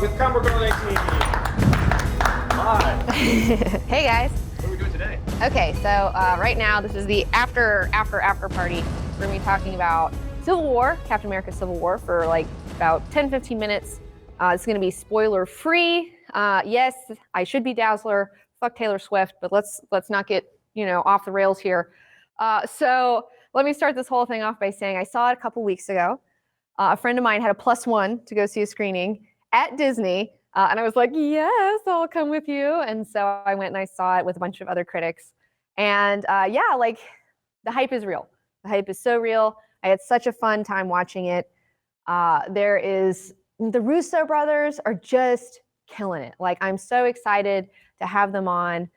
with Camera Girl 18. Hi. Hey guys. What are we doing today? Okay, so right now this is the after party. We're gonna be talking about Civil War, Captain America Civil War, for like about 10-15 minutes. It's gonna be spoiler free. Yes, I should be Dazzler. Fuck Taylor Swift, but let's not get off the rails here. So let me start this whole thing off by saying I saw it a couple weeks ago. A friend of mine had a +1 to go see a screening at Disney, and I was like, yes, I'll come with you. And so I went and I saw it with a bunch of other critics. And yeah, like the hype is real. The hype is so real. I had such a fun time watching it. The Russo brothers are just killing it. Like, I'm so excited to have them on.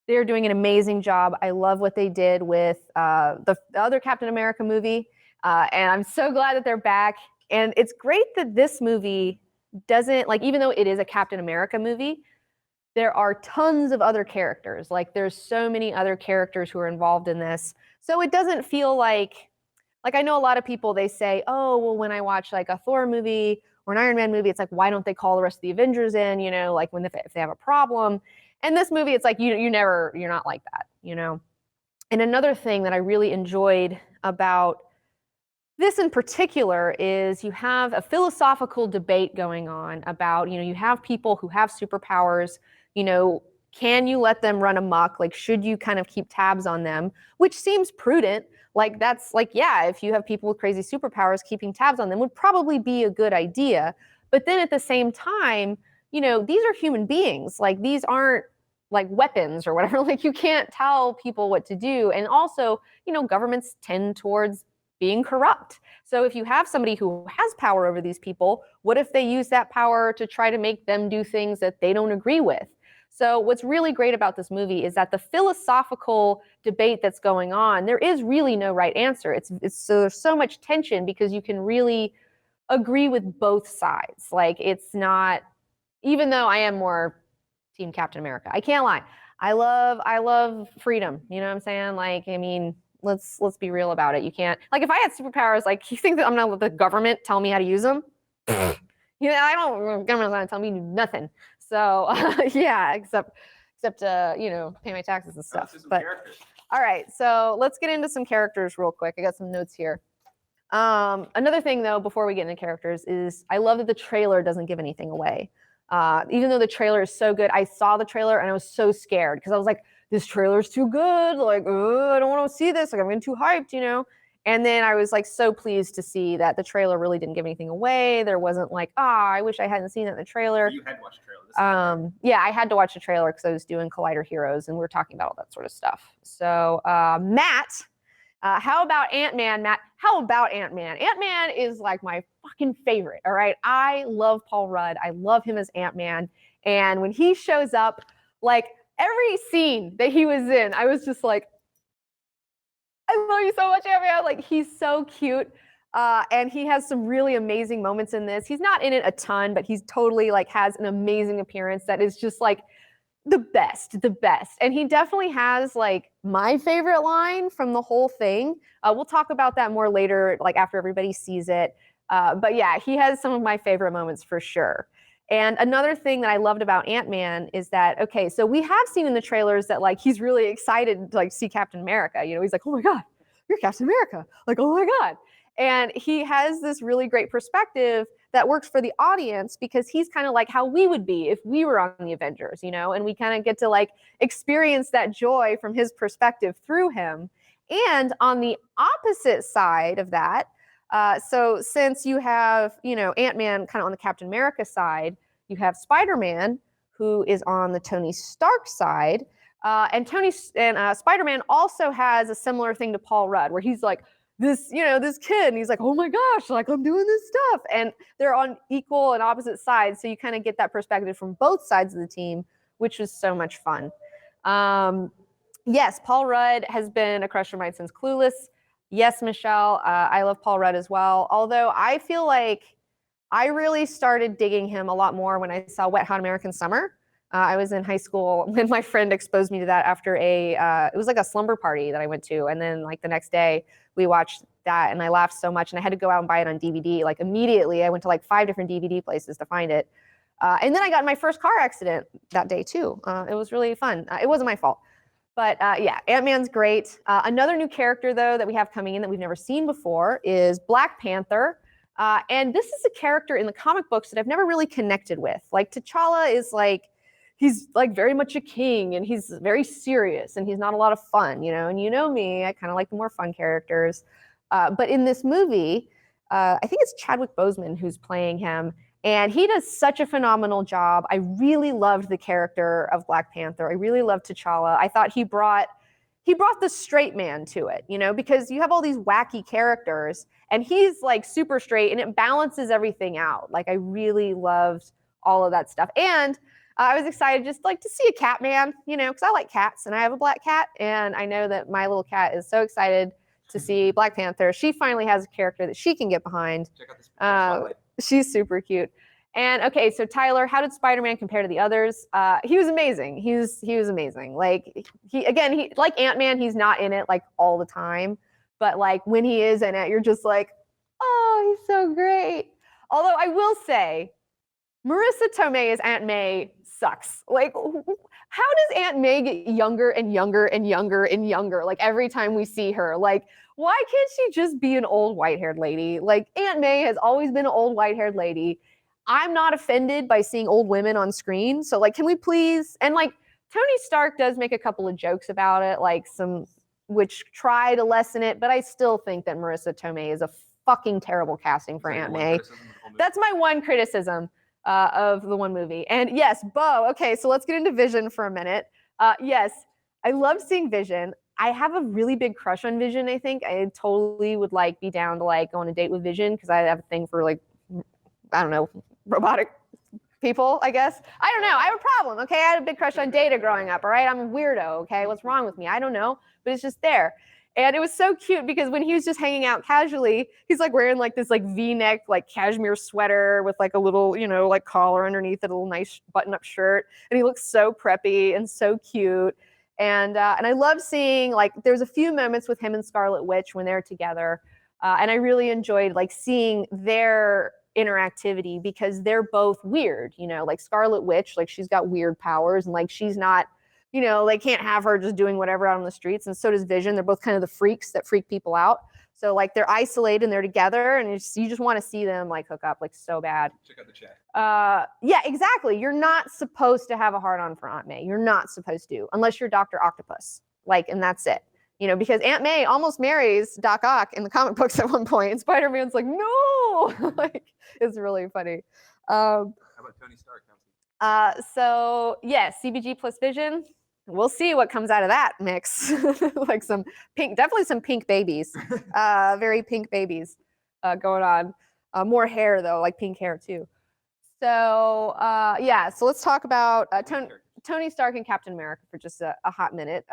They're doing an amazing job. I love what they did with the other Captain America movie. And I'm so glad that they're back. And it's great that this movie doesn't, like, even though it is a Captain America movie, there are tons of other characters. Like, there's so many other characters who are involved in this. So it doesn't feel like I know a lot of people, they say, oh, well, when I watch like a Thor movie or an Iron Man movie, it's like, why don't they call the rest of the Avengers in, like if they have a problem. And this movie, it's like, you're not like that, And another thing that I really enjoyed about this in particular is you have a philosophical debate going on about, you have people who have superpowers, can you let them run amok? Like, should you kind of keep tabs on them? Which seems prudent. Like, that's like, yeah, if you have people with crazy superpowers, keeping tabs on them would probably be a good idea. But then at the same time, these are human beings. Like, these aren't like weapons or whatever. Like, you can't tell people what to do. And also, governments tend towards being corrupt. So if you have somebody who has power over these people, what if they use that power to try to make them do things that they don't agree with? So what's really great about this movie is that the philosophical debate that's going on, there is really no right answer. So there's so much tension because you can really agree with both sides. Like, it's not, even though I am more Team Captain America, I can't lie. I love freedom. You know what I'm saying? Like, I mean, let's be real about it. You can't, like, if I had superpowers, like, you think that I'm gonna let the government tell me how to use them? Government's not gonna tell me nothing. So yeah, except pay my taxes and stuff. But all right, so let's get into some characters real quick. I got some notes here. Another thing though, before we get into characters, is I love that the trailer doesn't give anything away. Even though the trailer is so good, I saw the trailer and I was so scared because I was like, this trailer's too good. Like, I don't want to see this. Like, I'm getting too hyped, And then I was like so pleased to see that the trailer really didn't give anything away. There wasn't like, I wish I hadn't seen that in the trailer. You had to watch the trailer. Yeah, I had to watch the trailer because I was doing Collider Heroes and we were talking about all that sort of stuff. So Matt, how about AntMan, Matt? How about AntMan? AntMan is like my fucking favorite, all right? I love Paul Rudd. I love him as AntMan. And when he shows up, like, every scene that he was in, I was just like, I love you so much, AntMan. Like, he's so cute. And he has some really amazing moments in this. He's not in it a ton, but he's totally like has an amazing appearance that is just like the best. And he definitely has like my favorite line from the whole thing. We'll talk about that more later, like after everybody sees it. But yeah, he has some of my favorite moments for sure. And another thing that I loved about AntMan is that, okay, so we have seen in the trailers that like he's really excited to like see Captain America. He's like, oh my God, you're Captain America. Like, oh my God. And he has this really great perspective that works for the audience because he's kind of like how we would be if we were on the Avengers, and we kind of get to like experience that joy from his perspective through him. And on the opposite side of that, so since you have, AntMan kind of on the Captain America side, you have SpiderMan, who is on the Tony Stark side. And SpiderMan also has a similar thing to Paul Rudd, where he's like, this kid, and he's like, oh my gosh, like, I'm doing this stuff. And they're on equal and opposite sides. So you kind of get that perspective from both sides of the team, which was so much fun. Yes, Paul Rudd has been a crush of mine since Clueless. Yes, Michelle, I love Paul Rudd as well. Although I feel like I really started digging him a lot more when I saw Wet Hot American Summer. I was in high school and my friend exposed me to that after it was like a slumber party that I went to. And then like the next day we watched that and I laughed so much and I had to go out and buy it on DVD. Like immediately I went to like 5 different DVD places to find it. And then I got in my first car accident that day too. It was really fun. It wasn't my fault. But yeah, Ant-Man's great. Another new character, though, that we have coming in that we've never seen before is Black Panther. And this is a character in the comic books that I've never really connected with. Like, T'Challa is like, he's like very much a king, and he's very serious, and he's not a lot of fun, you know? And you know me, I kind of like the more fun characters. But in this movie, I think it's Chadwick Boseman who's playing him. And he does such a phenomenal job. I really loved the character of Black Panther. I really loved T'Challa. I thought he brought the straight man to it, you know, because you have all these wacky characters and he's like super straight and it balances everything out. Like, I really loved all of that stuff. And I was excited just like to see a cat man, you know, because I like cats and I have a black cat. And I know that my little cat is so excited to see Black Panther. She finally has a character that she can get behind. Check out this spotlight. She's super cute. And okay, so Tyler, how did Spider-Man compare to the others? He was amazing. He was amazing. Like he like Ant-Man, he's not in it like all the time, but like when he is in it, you're just like, oh, he's so great. Although I will say, Marissa Tomei as Aunt May sucks. Like, how does Aunt May get younger and younger and younger and younger? Like every time we see her, like, why can't she just be an old white-haired lady? Like, Aunt May has always been an old white-haired lady. I'm not offended by seeing old women on screen. So like, can we please? And like, Tony Stark does make a couple of jokes about it, like some, which try to lessen it, but I still think that Marissa Tomei is a fucking terrible casting for Aunt May. That's my one criticism of the one movie. And yes, Bo, okay, so let's get into Vision for a minute. Yes, I loved seeing Vision. I have a really big crush on Vision, I think. I totally would like be down to like go on a date with Vision because I have a thing for like, I don't know, robotic people, I guess. I don't know. I have a problem, okay? I had a big crush on Data growing up, all right? I'm a weirdo, okay? What's wrong with me? I don't know, but it's just there. And it was so cute because when he was just hanging out casually, he's like wearing like this like V-neck like cashmere sweater with like a little, you know, like collar underneath it, a little nice button-up shirt. And he looks so preppy and so cute. And I love seeing, like, there's a few moments with him and Scarlet Witch when they're together. And I really enjoyed, like, seeing their interactivity because they're both weird, you know, like Scarlet Witch, like, she's got weird powers and, like, she's not, you know, they can't have her just doing whatever out on the streets. And so does Vision. They're both kind of the freaks that freak people out. So, like, they're isolated and they're together and you just want to see them, like, hook up, like, so bad. Check out the chat. Yeah, exactly. You're not supposed to have a hard-on for Aunt May. You're not supposed to, unless you're Dr. Octopus. Like, and that's it. You know, because Aunt May almost marries Doc Ock in the comic books at one point, and Spider-Man's like, no! Like, it's really funny. How about Tony Stark? So, yes, CBG plus Vision. We'll see what comes out of that mix. Like some pink, definitely some pink babies. Very pink babies going on. More hair, though, like pink hair, too. So, yeah, so let's talk about Tony Stark and Captain America for just a hot minute.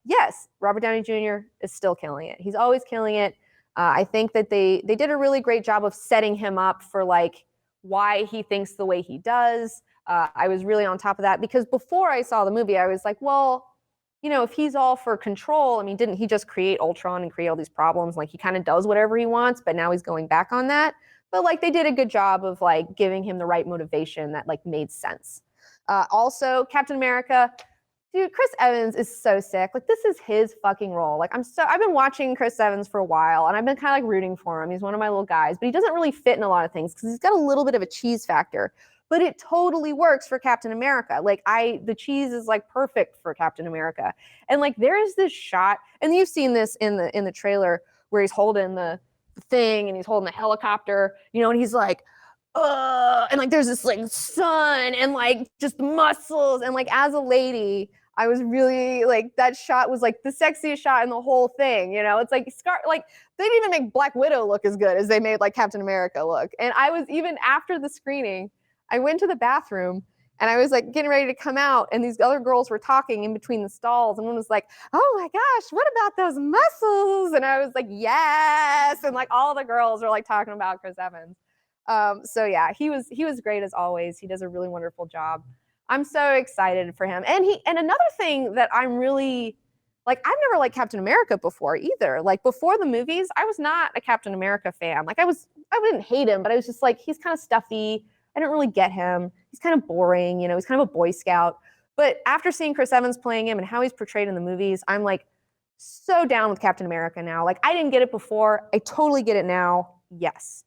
Yes, Robert Downey Jr. is still killing it. He's always killing it. I think that they did a really great job of setting him up for, like, why he thinks the way he does. I was really on top of that because before I saw the movie, I was like, well, you know, if he's all for control, I mean, didn't he just create Ultron and create all these problems? Like, he kind of does whatever he wants, but now he's going back on that. But, like, they did a good job of, like, giving him the right motivation that, like, made sense. Also, Captain America, dude, Chris Evans is so sick. Like, this is his fucking role. Like, I've been watching Chris Evans for a while, and I've been kind of, like, rooting for him. He's one of my little guys, but he doesn't really fit in a lot of things because he's got a little bit of a cheese factor. But it totally works for Captain America. Like, the cheese is, like, perfect for Captain America. And, like, there is this shot, and you've seen this in the trailer where he's holding the thing and he's holding the helicopter, you know, and he's like, and, like, there's this, like, sun and, like, just muscles. And, like, as a lady, I was really, like, that shot was, like, the sexiest shot in the whole thing, you know? It's like, they didn't even make Black Widow look as good as they made, like, Captain America look. And I was, even after the screening, I went to the bathroom and I was, like, getting ready to come out, and these other girls were talking in between the stalls, and one was like, oh my gosh, what about those muscles? And I was like, yes. And, like, all the girls were, like, talking about Chris Evans. So yeah, he was great as always. He does a really wonderful job. I'm so excited for him. And another thing that I'm really, like, I've never liked Captain America before either. Like, before the movies, I was not a Captain America fan. Like, I didn't hate him, but I was just like, he's kind of stuffy. I don't really get him. He's kind of boring, you know, he's kind of a Boy Scout. But after seeing Chris Evans playing him and how he's portrayed in the movies, I'm like so down with Captain America now. Like, I didn't get it before. I totally get it now. Yes.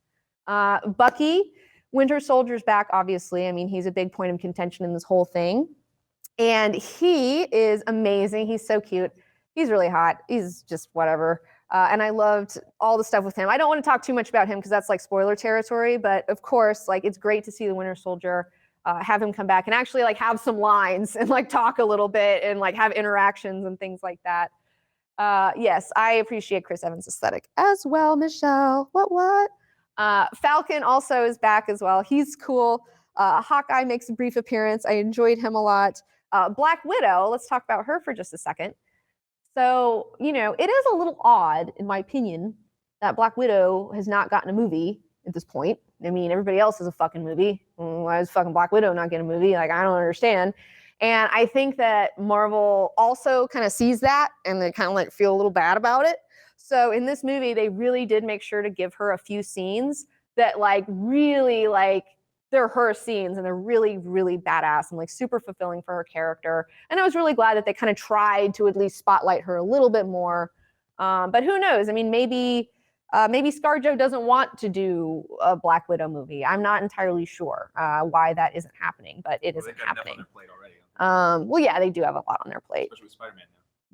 Bucky, Winter Soldier's back, obviously. I mean, he's a big point of contention in this whole thing. And he is amazing. He's so cute. He's really hot. He's just whatever. And I loved all the stuff with him. I don't want to talk too much about him because that's like spoiler territory. But of course, like, it's great to see the Winter Soldier, have him come back and actually like have some lines and like talk a little bit and like have interactions and things like that. Yes, I appreciate Chris Evans' aesthetic as well, Michelle. What? Falcon also is back as well. He's cool. Hawkeye makes a brief appearance. I enjoyed him a lot. Black Widow, let's talk about her for just a second. So, you know, it is a little odd, in my opinion, that Black Widow has not gotten a movie at this point. I mean, everybody else has a fucking movie. Why is fucking Black Widow not getting a movie? Like, I don't understand. And I think that Marvel also kind of sees that and they kind of like feel a little bad about it. So in this movie, they really did make sure to give her a few scenes that like really like they're her scenes and they're really, really badass and like super fulfilling for her character. And I was really glad that they kind of tried to at least spotlight her a little bit more. But who knows? I mean, maybe ScarJo doesn't want to do a Black Widow movie. I'm not entirely sure why that isn't happening, but it isn't happening. Well, yeah, they do have a lot on their plate. Especially with SpiderMan now.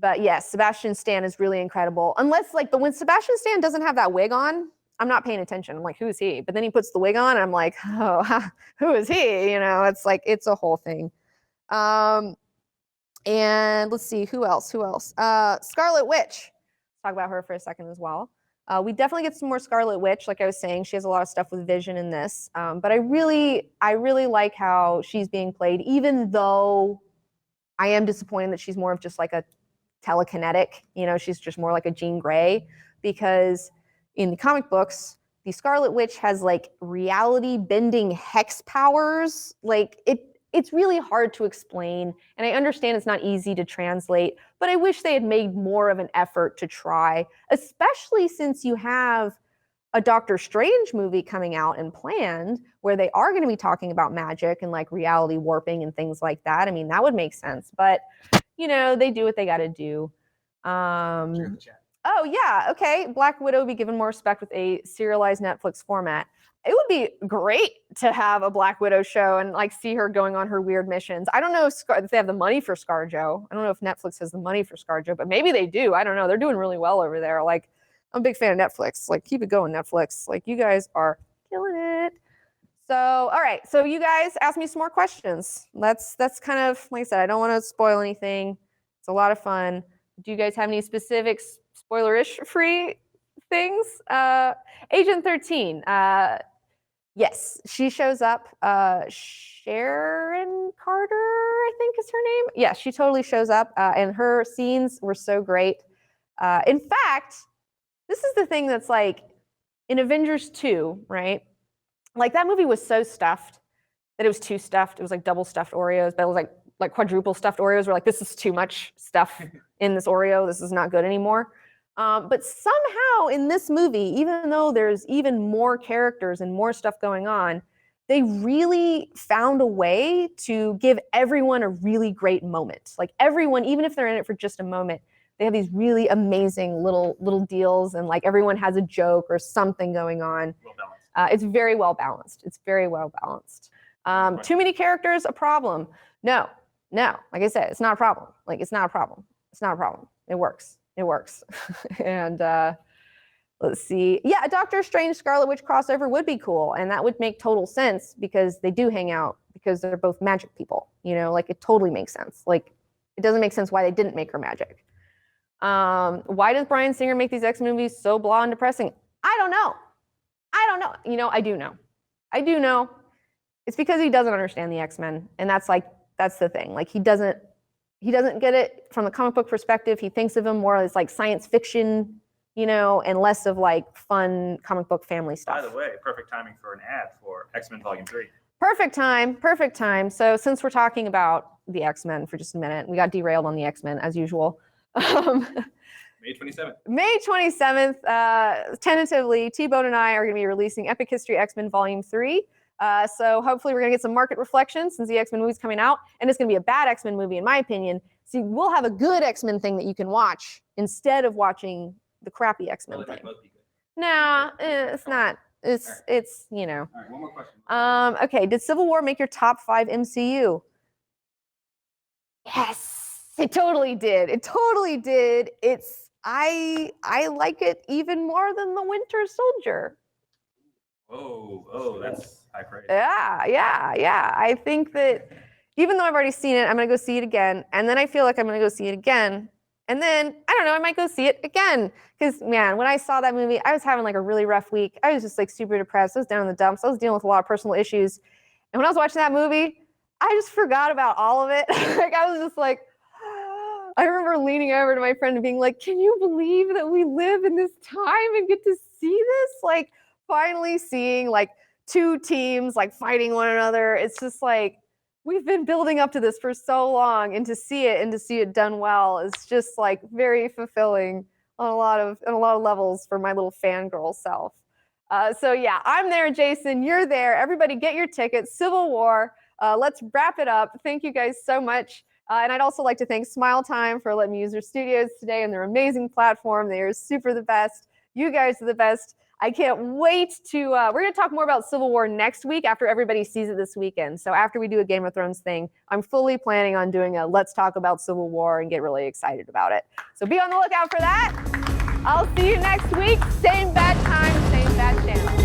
But yes, Sebastian Stan is really incredible. Unless like, but when Sebastian Stan doesn't have that wig on, I'm not paying attention. I'm like, who's he? But then he puts the wig on and I'm like, oh, who is he? You know, it's like, it's a whole thing. And let's see, who else? Scarlet Witch. Let's talk about her for a second as well. We definitely get some more Scarlet Witch. Like I was saying, she has a lot of stuff with Vision in this. But I really like how she's being played, even though I am disappointed that she's more of just like a telekinetic, you know, she's just more like a Jean Grey, because in the comic books, the Scarlet Witch has like reality bending hex powers. Like it's really hard to explain. And I understand it's not easy to translate, but I wish they had made more of an effort to try, especially since you have a Doctor Strange movie coming out and planned where they are going to be talking about magic and like reality warping and things like that. I mean, that would make sense, but you know, they do what they got to do. Oh yeah, okay. Black Widow would be given more respect with a serialized Netflix format. It would be great to have a Black Widow show and like see her going on her weird missions. I don't know if they have the money for ScarJo. I don't know if Netflix has the money for ScarJo, but maybe they do. I don't know. They're doing really well over there. Like, I'm a big fan of Netflix. Like, keep it going, Netflix. Like, you guys are killing it. So, all right. So you guys ask me some more questions. That's kind of, like I said, I don't want to spoil anything. It's a lot of fun. Do you guys have any specific spoilerish free things? Agent 13. Yes, she shows up. Sharon Carter, I think is her name. Yeah, she totally shows up. And her scenes were so great. In fact, this is the thing that's like, in Avengers 2, right? Like, that movie was so stuffed that it was too stuffed. It was like double stuffed Oreos, but it was like quadruple stuffed Oreos. We're like, this is too much stuff in this Oreo. This is not good anymore. But somehow in this movie, even though there's even more characters and more stuff going on, they really found a way to give everyone a really great moment. Like, everyone, even if they're in it for just a moment, they have these really amazing little deals, and like everyone has a joke or something going on. Well balanced. It's very well balanced. It's very well balanced. Too many characters, a problem. No. Like I said, it's not a problem. Like, it's not a problem. It's not a problem. It works. And let's see. Yeah, a Doctor Strange Scarlet Witch crossover would be cool, and that would make total sense because they do hang out because they're both magic people. You know, like, it totally makes sense. Like, it doesn't make sense why they didn't make her magic. Why does Bryan Singer make these X movies so blah and depressing? I don't know. You know, I do know. It's because he doesn't understand the X-Men, and that's the thing. Like, he doesn't get it from the comic book perspective. He thinks of them more as like science fiction, you know, and less of like fun comic book family stuff. By the way, perfect timing for an ad for X-Men Volume 3. Perfect time. So since we're talking about the X-Men for just a minute, we got derailed on the X-Men as usual. May 27th. May 27th, tentatively, T-Bone and I are going to be releasing Epic History X-Men Volume 3. So hopefully we're going to get some market reflection since the X-Men movie's coming out. And it's going to be a bad X-Men movie, in my opinion. See, we'll have a good X-Men thing that you can watch instead of watching the crappy X-Men thing. Nah, it's not. It's you know. All right, one more question. Okay, did Civil War make your top 5 MCU? Yes, it totally did. It totally did. I like it even more than the Winter Soldier. Oh, that's high praise. Yeah. I think that even though I've already seen it, I'm gonna go see it again, and then I feel like I'm gonna go see it again, and then I don't know, I might go see it again. Because man, when I saw that movie, I was having like a really rough week. I was just like super depressed. I was down in the dumps. I was dealing with a lot of personal issues, and when I was watching that movie, I just forgot about all of it. Like I was just like, I remember leaning over to my friend and being like, "Can you believe that we live in this time and get to see this?" Like finally seeing like 2 teams like fighting one another. It's just like we've been building up to this for so long, and to see it done well is just like very fulfilling on a lot of levels for my little fangirl self. So yeah, I'm there, Jason. You're there. Everybody, get your tickets. Civil War. Let's wrap it up. Thank you guys so much. And I'd also like to thank Smiletime for letting me use their studios today and their amazing platform. They are super the best. You guys are the best. I can't wait to, we're going to talk more about Civil War next week after everybody sees it this weekend. So after we do a Game of Thrones thing, I'm fully planning on doing a Let's Talk About Civil War and get really excited about it. So be on the lookout for that. I'll see you next week. Same bad time, same bad channel.